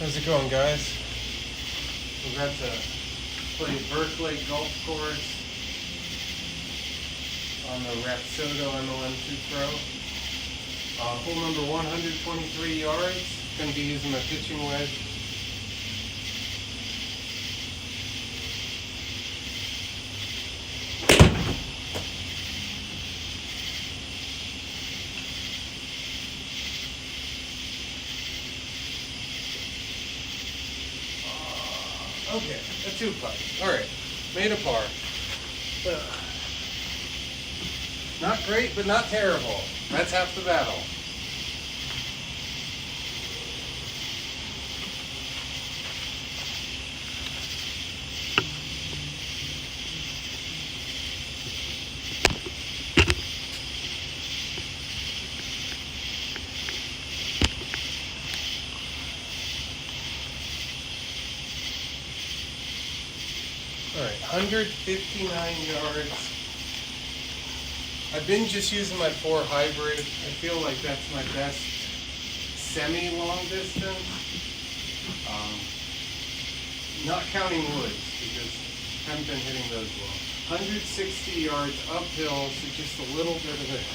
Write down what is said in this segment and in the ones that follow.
How's it going, guys? We're about to play Berkeley Golf Course on the Rapsodo MLM2 Pro. Hole number 123 yards. Going to be using my pitching wedge. Okay, a 2-putt. Alright, made a par. Not great, but not terrible. That's half the battle. Alright, 159 yards. I've been just using my 4 hybrid. I feel like that's my best semi-long distance. Not counting woods, because I haven't been hitting those well. 160 yards uphill, so just a little bit of it.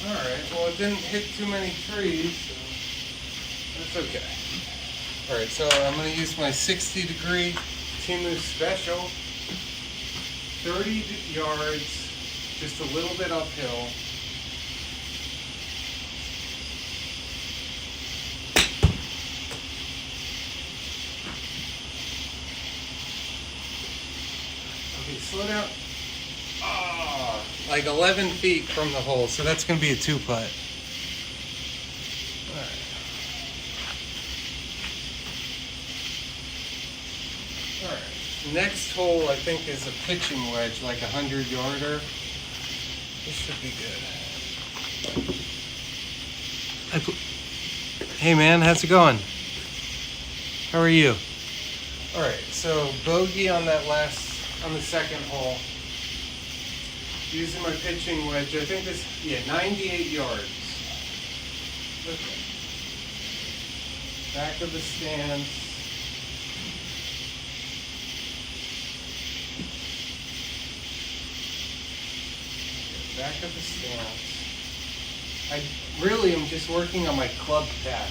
Alright, well it didn't hit too many trees, so that's okay. Alright, so I'm going to use my 60-degree Temu Special. 30 yards, just a little bit uphill. Okay, slow down. Like 11 feet from the hole, so that's going to be a 2-putt. Alright, next hole I think is a pitching wedge, like a 100-yarder. This should be good. Hey man, how's it going? How are you? Alright, so bogey on the second hole. Using my pitching wedge, I think this, 98 yards. Okay. Back of the stands. Back of the stands. I really am just working on my club tap.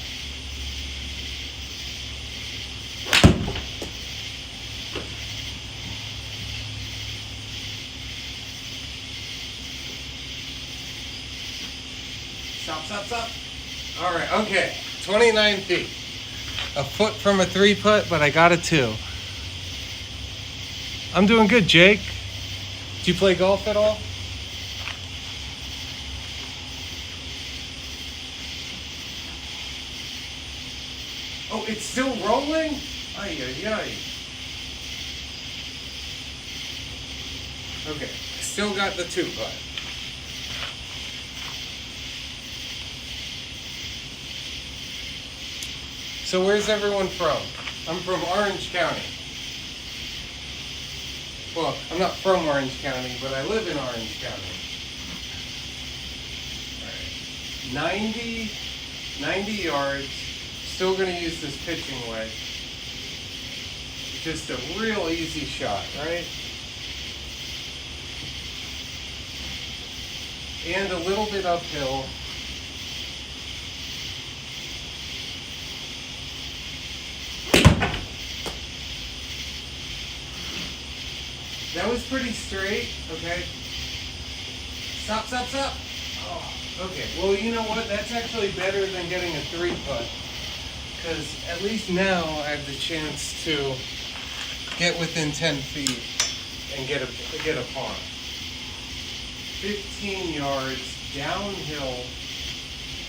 Stop. All right, okay. 29 feet. A foot from a 3-putt, but I got a 2. I'm doing good, Jake. Do you play golf at all? Oh, it's still rolling? Ay. Okay, still got the 2-putt. So where's everyone from? I'm from Orange County. Well, I'm not from Orange County, but I live in Orange County. All right. 90 yards. Still going to use this pitching wedge. Just a real easy shot, right? And a little bit uphill. That was pretty straight, okay? Stop. Oh, okay, well, you know what? That's actually better than getting a 3-putt. Because at least now I have the chance to get within 10 feet and get a par. 15 yards downhill.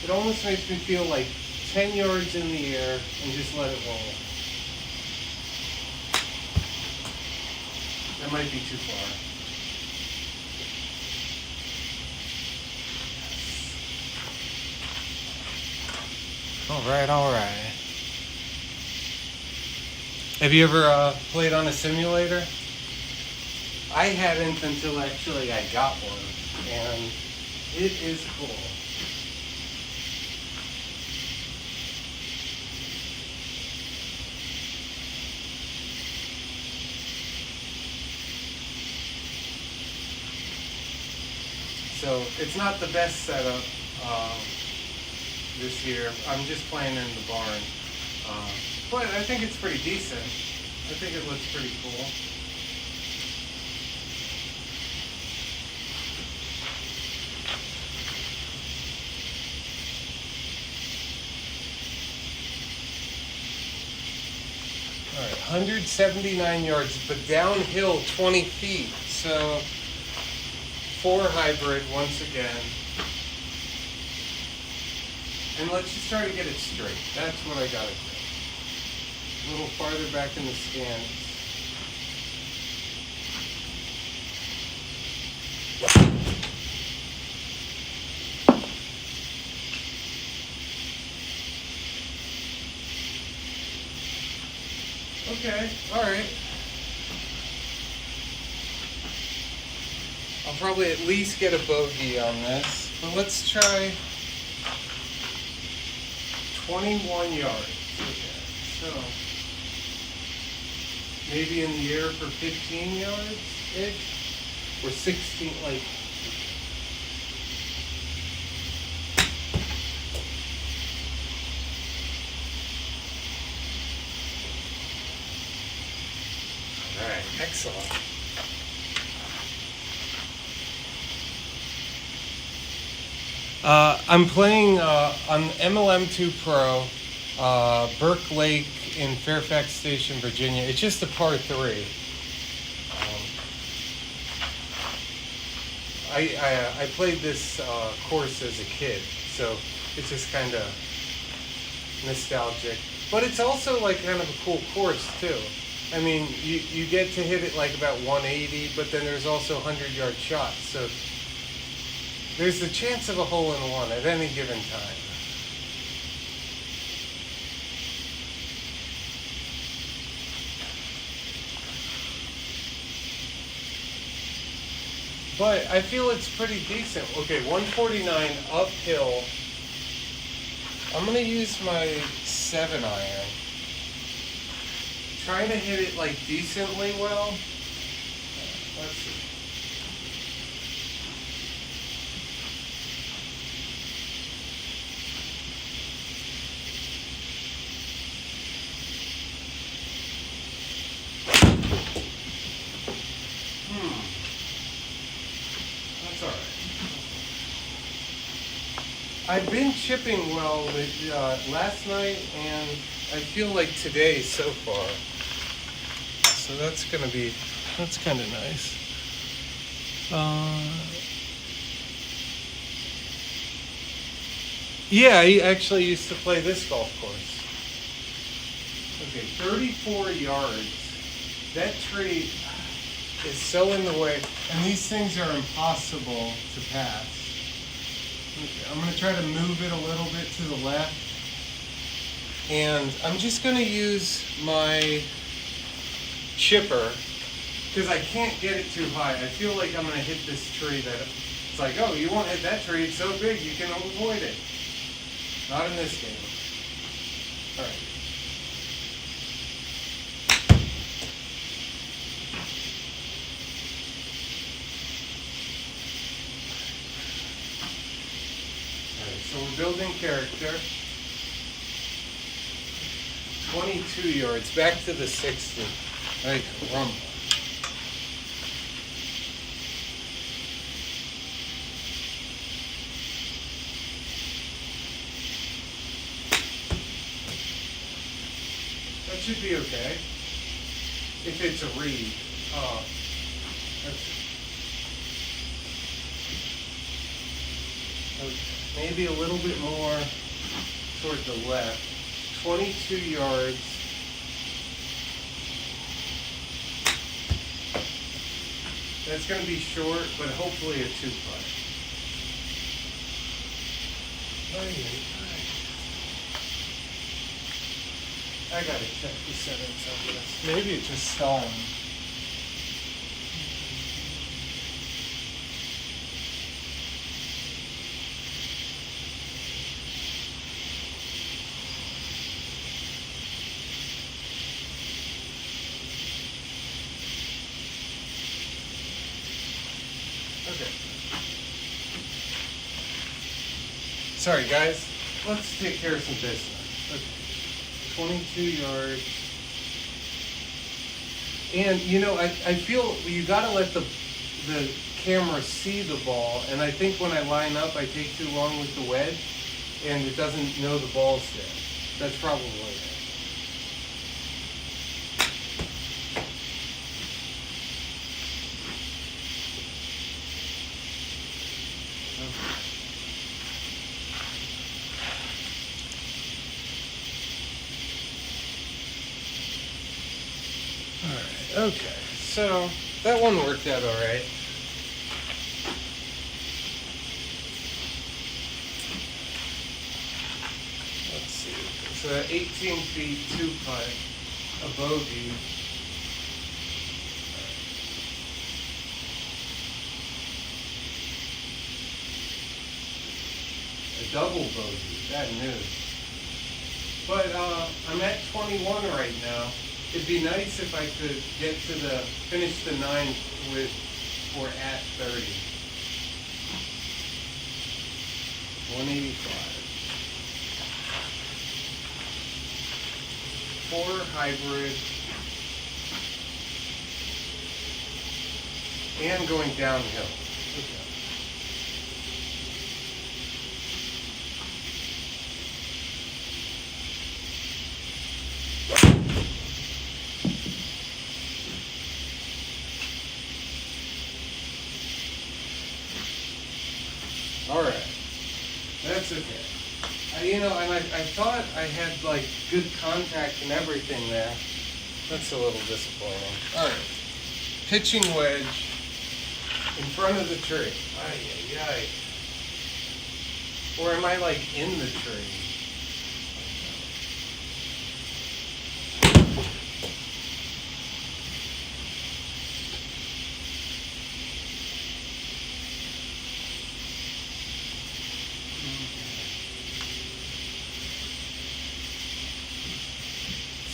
It almost makes me feel like 10 yards in the air and just let it roll. That might be too far. All right. Have you ever played on a simulator? I hadn't until actually I got one, and it is cool. So it's not the best setup this year. I'm just playing in the barn. But I think it's pretty decent. I think it looks pretty cool. All right, 179 yards, but downhill 20 feet. So 4 hybrid once again. And let's just try to get it straight. That's what I gotta do. A little farther back in the stands. Okay, alright. I'll probably at least get a bogey on this, but let's try 21 yards. Okay, so maybe in the air for 15 yards-ish, or 16, like. All right, excellent. I'm playing on MLM2 Pro, Burke Lake in Fairfax Station, Virginia. It's just a par 3. I played this course as a kid, so it's just kind of nostalgic. But it's also like kind of a cool course too. I mean, you get to hit it like about 180, but then there's also 100-yard shots. So there's the chance of a hole-in-one at any given time. But I feel it's pretty decent. Okay, 149 uphill. I'm going to use my 7-iron. Trying to hit it like decently well. Let's see. That's all right. I've been chipping well with last night, and I feel like today so far. So that's kind of nice. Yeah, I actually used to play this golf course. Okay, 34 yards. That tree is so in the way, and these things are impossible to pass. Okay, I'm going to try to move it a little bit to the left. And I'm just going to use my chipper because I can't get it too high. I feel like I'm going to hit this tree that it's like, oh, you won't hit that tree. It's so big you can avoid it. Not in this game. All right. All right, so we're building character. 22 yards, back to the 60. Ay, caramba. That should be okay. If it's a reed. Maybe a little bit more toward the left. 22 yards. That's going to be short, but hopefully a 2-putt. I gotta check the settings on this. Maybe it's just stalling. Okay. Sorry guys, let's take care of some business. Okay. 22 yards. And you know, I feel you gotta let the camera see the ball, and I think when I line up I take too long with the wedge and it doesn't know the ball's there. That's probably it. Alright, okay. So that one worked out alright. Let's see. So 18 feet, 2 putt, a bogey. A double bogey, bad news. But I'm at 21 right now. It'd be nice if I could finish the 9 with, or at 30. 185. 4 hybrid. And going downhill. Okay. All right, that's okay. You know, and I thought I had like good contact and everything there. That's a little disappointing. All right, pitching wedge in front of the tree. Ay, ay, ay. Or am I like in the tree?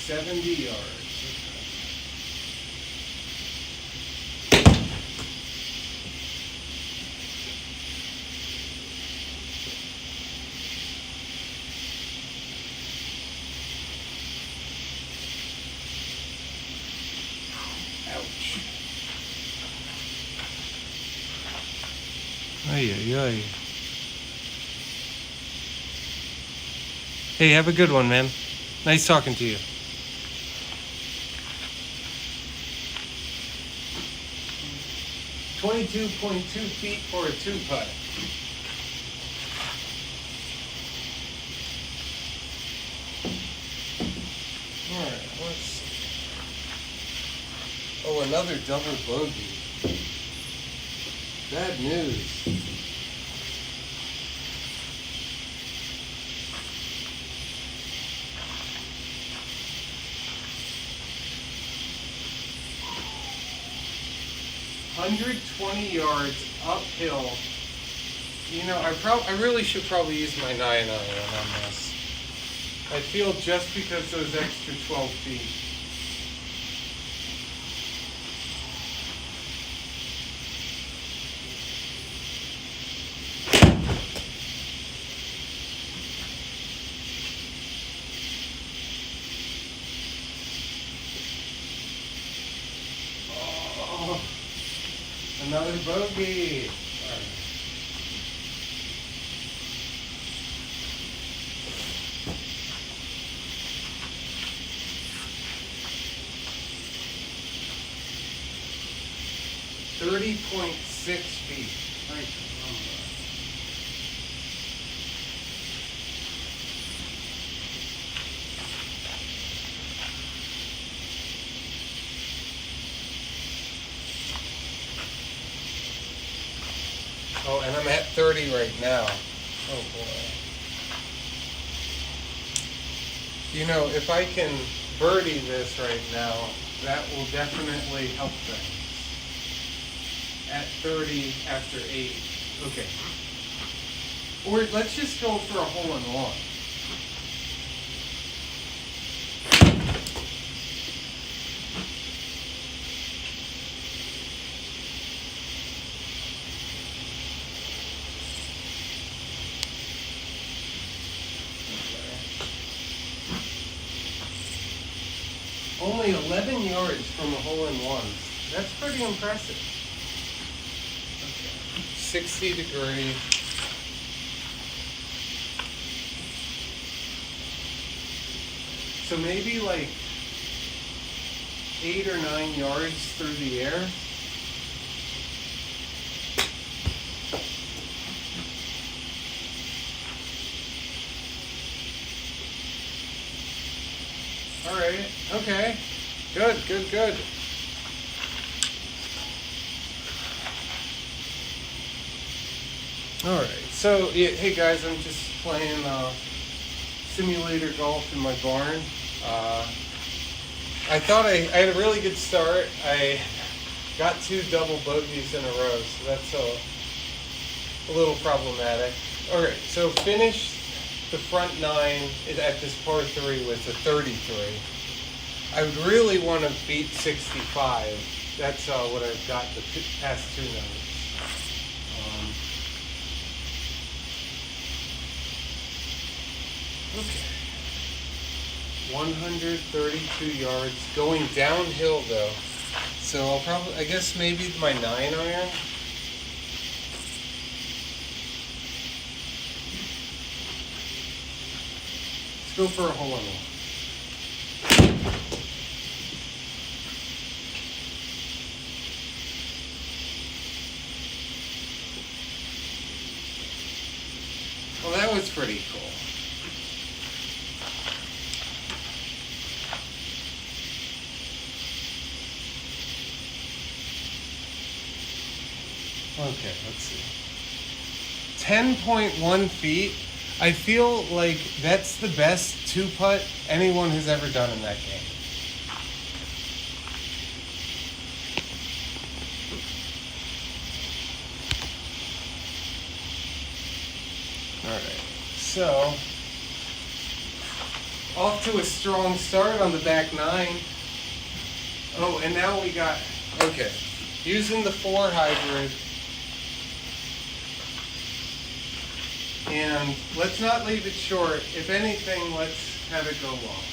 70 yards. Ouch. Ay, ay, ay. Hey, have a good one, man. Nice talking to you. 22.2 feet for a 2-putt. Alright, let's see. Oh, another double bogey. Bad news. $120 yards uphill. You know, I really should probably use my 9-iron on this. I feel just because those extra 12 feet. Another bogey. All right. $30.6 feet. Right. Oh, and I'm at 30 right now. Oh boy. You know, if I can birdie this right now, that will definitely help things. At 30 after 8. Okay. Or let's just go for a hole in one. Only 11 yards from a hole in one. That's pretty impressive. Okay. 60 degree. So maybe like 8 or 9 yards through the air. All right. Okay. Good, good, good. All right. So, yeah, hey guys, I'm just playing simulator golf in my barn. I thought I had a really good start. I got 2 double bogeys in a row, so that's a little problematic. All right. So finished the front 9 at this par 3 with a 33. I would really want to beat 65. That's what I've got the past 2 nights. Okay. 132 yards. Going downhill though. So I'll probably, I guess maybe my 9 iron. Let's go for a hole in one. Well, that was pretty cool. Okay, let's see. 10.1 feet. I feel like that's the best 2-putt anyone has ever done in that game. Alright, so off to a strong start on the back 9. Oh, and now we got, okay, using the 4 hybrid. And let's not leave it short. If anything, let's have it go long.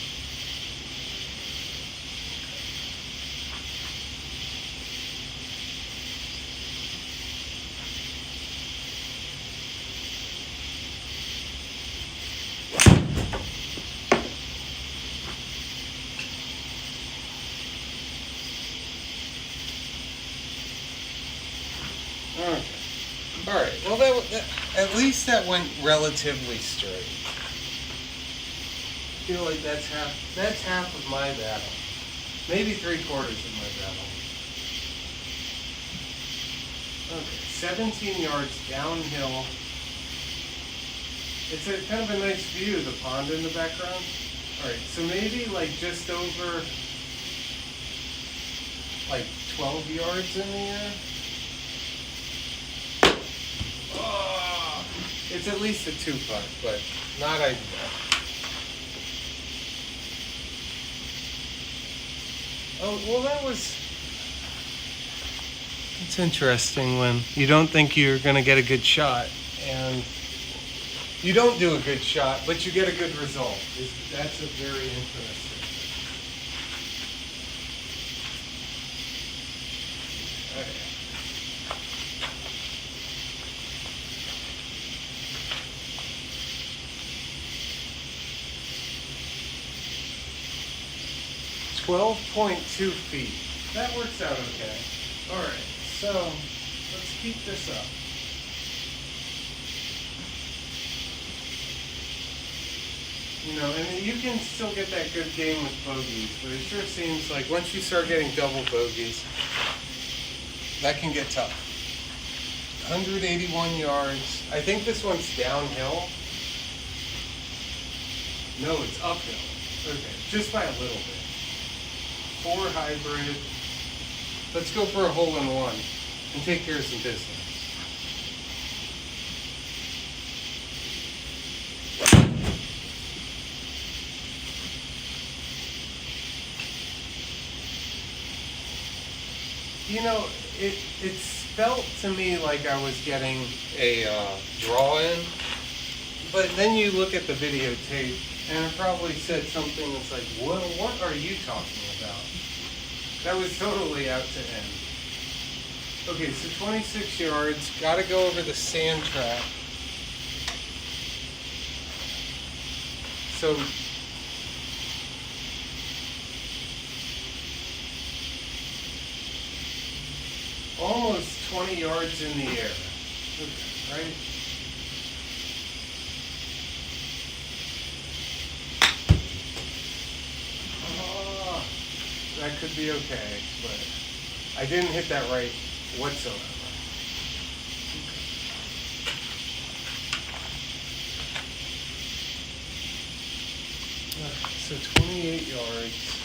Okay. All right. Well, that at least that went relatively straight. I feel like that's half of my battle. Maybe 3/4 of my battle. Okay. 17 yards downhill. It's a kind of a nice view of the pond in the background. All right. So maybe like just over like 12 yards in the air. It's at least a 2-putt, but not ideal. Oh, well it's interesting when you don't think you're going to get a good shot, and you don't do a good shot, but you get a good result. That's a very interesting thing. Okay. 12.2 feet. That works out okay. All right, so let's keep this up. You know, and you can still get that good game with bogeys, but it sure seems like once you start getting double bogeys, that can get tough. 181 yards. I think this one's downhill. No, it's uphill. Okay, just by a little bit. 4 hybrid. Let's go for a hole-in-one and take care of some business. You know, it's felt to me like I was getting a draw in, but then you look at the videotape and it probably said something that's like, well, what are you talking about? That was totally out to end. Okay, so 26 yards, gotta go over the sand trap. So almost 20 yards in the air, okay, right? Oh, that could be okay, but I didn't hit that right whatsoever. Okay, so 28 yards.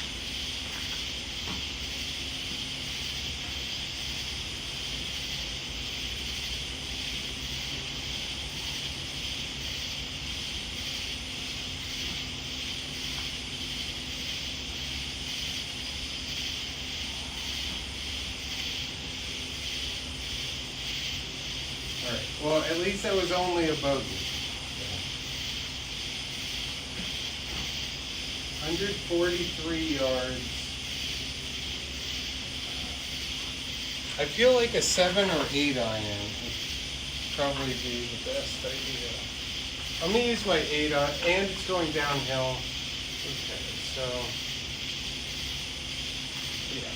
Alright, well, at least that was only a bogey. 143 yards. I feel like a 7 or 8 iron would probably be the best idea. I'm going to use my 8 iron, and it's going downhill. Okay, so, yeah.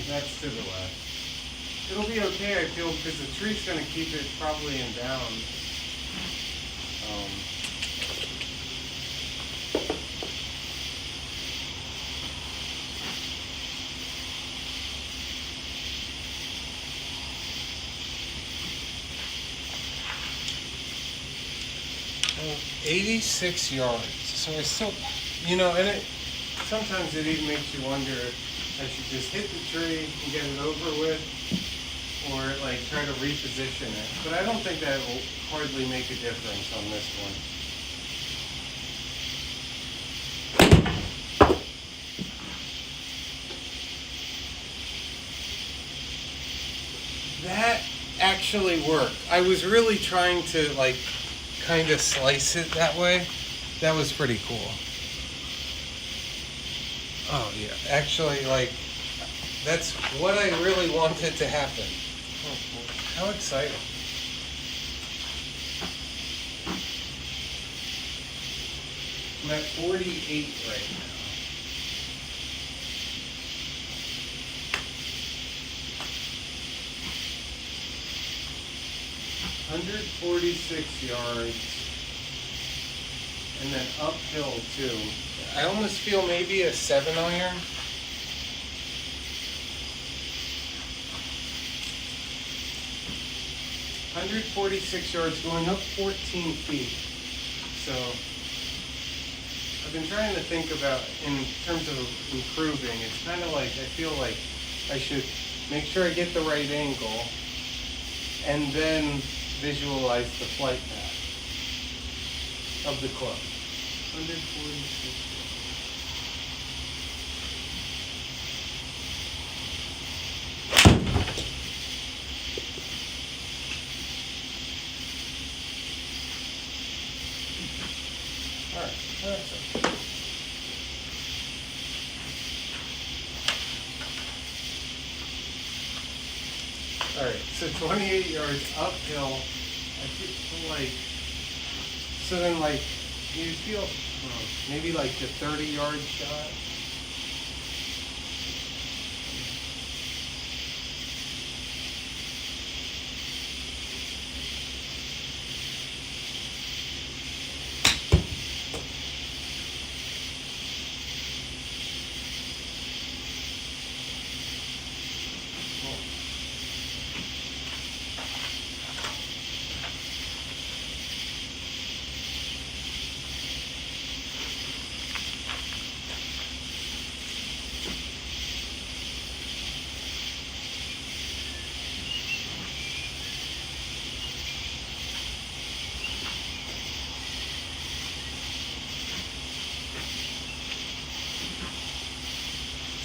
That's to the left. It'll be okay, I feel, because the tree's going to keep it probably in bounds. 86 yards. So I still, you know, and sometimes it even makes you wonder if I should just hit the tree and get it over with, or like try to reposition it. But I don't think that will hardly make a difference on this one. That actually worked. I was really trying to like kind of slice it that way. That was pretty cool. Oh yeah, actually, like, that's what I really wanted to happen. Oh, how exciting. I'm at 48 right now. $146 yards, and then uphill too. I almost feel maybe a 7 iron. $146 yards, going up 14 feet. So I've been trying to think about, in terms of improving, it's kind of like, I feel like I should make sure I get the right angle and then visualize the flight path of the club. 146. All right, that's okay. All right, so 28 yards uphill. I feel like, so then like, you feel maybe like the 30-yard shot.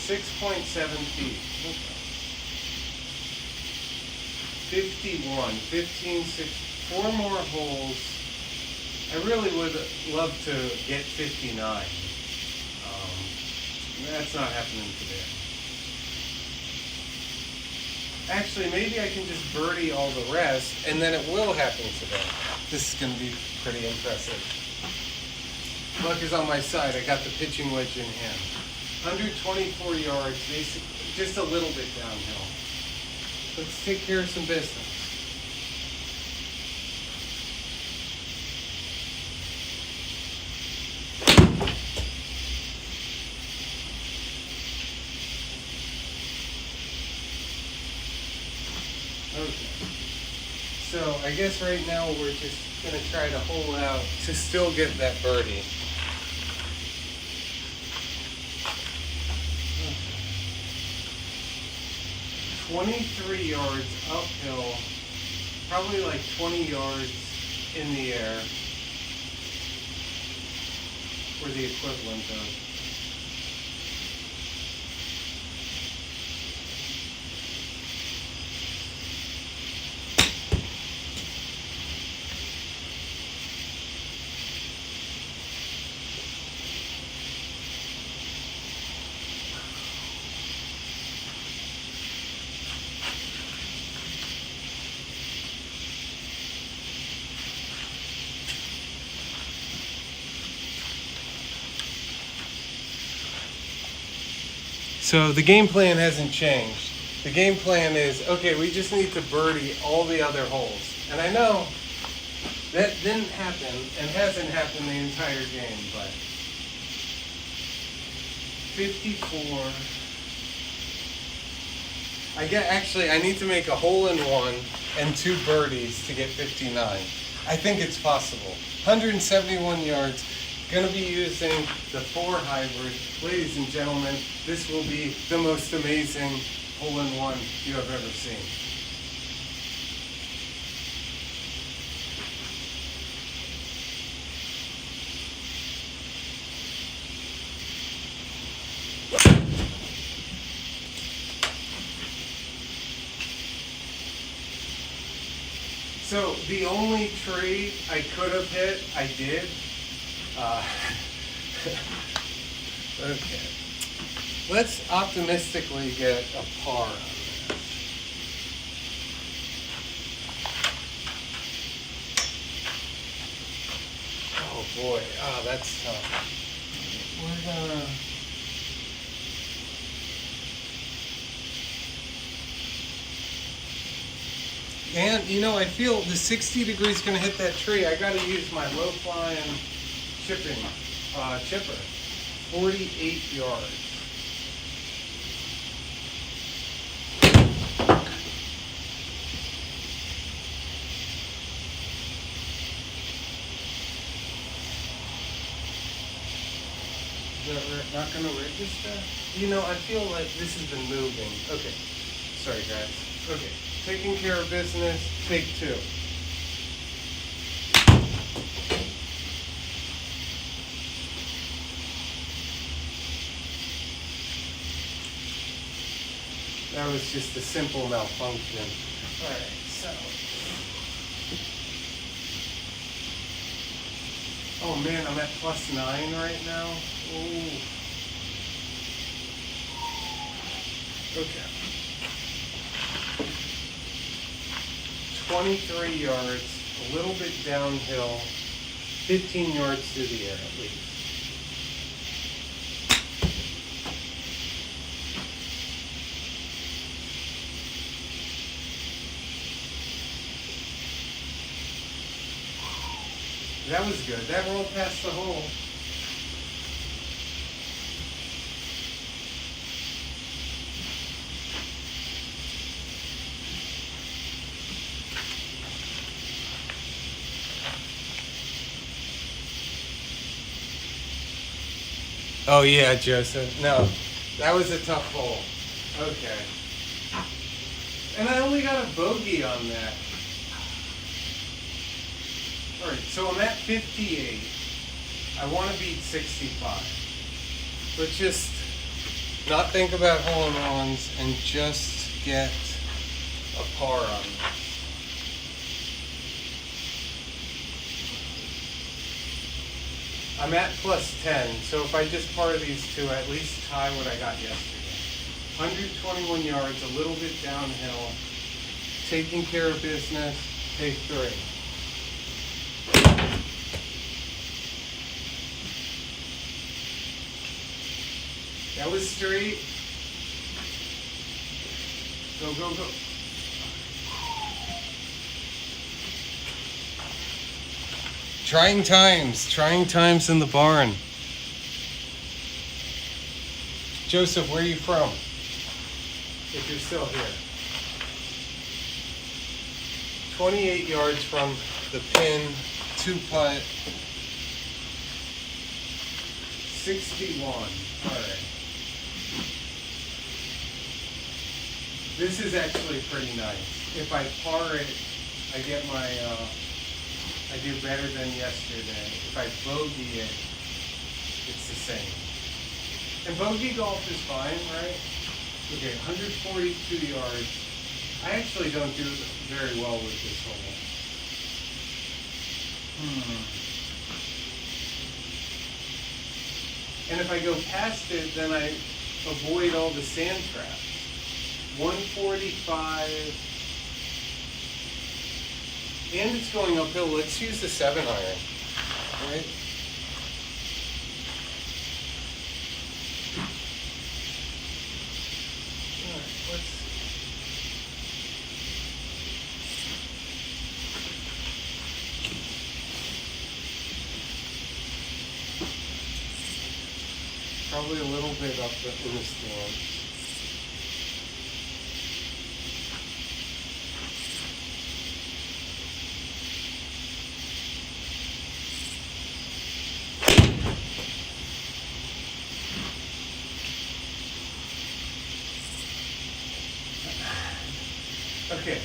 6.7 feet. Okay. 51, 15, 6, 4 more holes. I really would love to get 59. That's not happening today. Actually, maybe I can just birdie all the rest, and then it will happen today. This is going to be pretty impressive. Luck is on my side. I got the pitching wedge in hand. 124 yards, basically, just a little bit downhill. Let's take care of some business. Okay. So I guess right now we're just going to try to hole out to still get that birdie. 23 yards uphill, probably like 20 yards in the air, or the equivalent of. So the game plan hasn't changed. The game plan is, okay, we just need to birdie all the other holes. And I know that didn't happen and hasn't happened the entire game, but 54. I need to make a hole in one and 2 birdies to get 59. I think it's possible. 171 yards. Going to be using the 4 hybrid. Ladies and gentlemen, this will be the most amazing hole-in-one you have ever seen. So the only tree I could have hit, I did. Okay. Let's optimistically get a par on this. Oh boy, that's tough. We're gonna... And, you know, I feel the 60 degrees is going to hit that tree. I got to use my low-flying chipper. 48 yards. Is that not going to register? You know, I feel like this has been moving. Okay. Sorry, guys. Okay. Taking care of business. Take 2. That was just a simple malfunction. All right, so. Oh man, I'm at +9 right now. Ooh. Okay. 23 yards, a little bit downhill, 15 yards through the air at least. That was good. That rolled past the hole. Oh yeah, Joseph. No, that was a tough hole. Okay. And I only got a bogey on that. All right, so I'm at 58. I want to beat 65. But just Not think about hole-in-ones and just get a par on them. I'm at plus 10, so if I just par these two, I at least tie what I got yesterday. 121 yards, a little bit downhill, taking care of business, take 3. That was straight. Go, go, go. Trying times in the barn. Joseph, where are you from? If you're still here. 28 yards from the pin, 2-putt, 61. All right. This is actually pretty nice. If I par it, I get my, I do better than yesterday. If I bogey it, it's the same. And bogey golf is fine, right? Okay, 142 yards. I actually don't do very well with this hole. And if I go past it, then I avoid all the sand traps. 145. And it's going uphill. Let's use the 7-iron. All right. Probably a little bit up in the stand. Okay.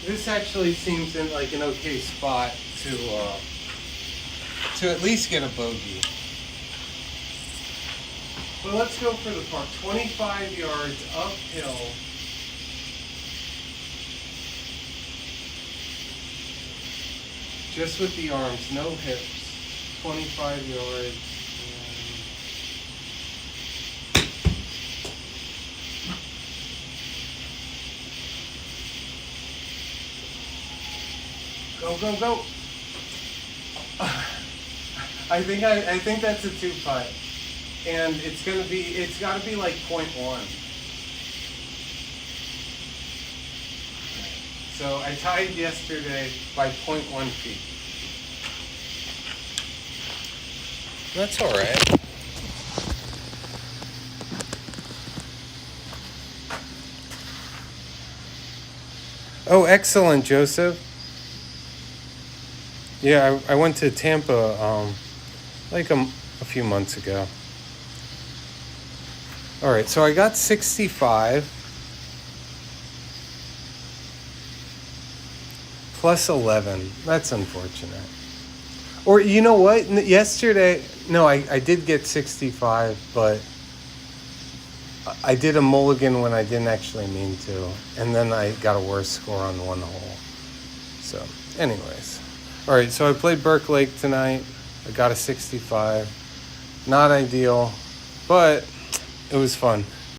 This actually seems in like an okay spot to at least get a bogey. But let's go for the par. 25 yards uphill. Just with the arms, no hips. 25 yards. Go, go, go. I think that's a 2-putt. And it's gotta be like 0.1. So I tied yesterday by 0.1 feet. That's all right. Oh, excellent, Joseph. Yeah, I went to Tampa like a few months ago. All right, so I got 65 plus 11. That's unfortunate. Or you know what? Yesterday, no, I did get 65, but I did a mulligan when I didn't actually mean to. And then I got a worse score on one hole. So, anyways. All right, so I played Burke Lake tonight. I got a 65. Not ideal, but it was fun.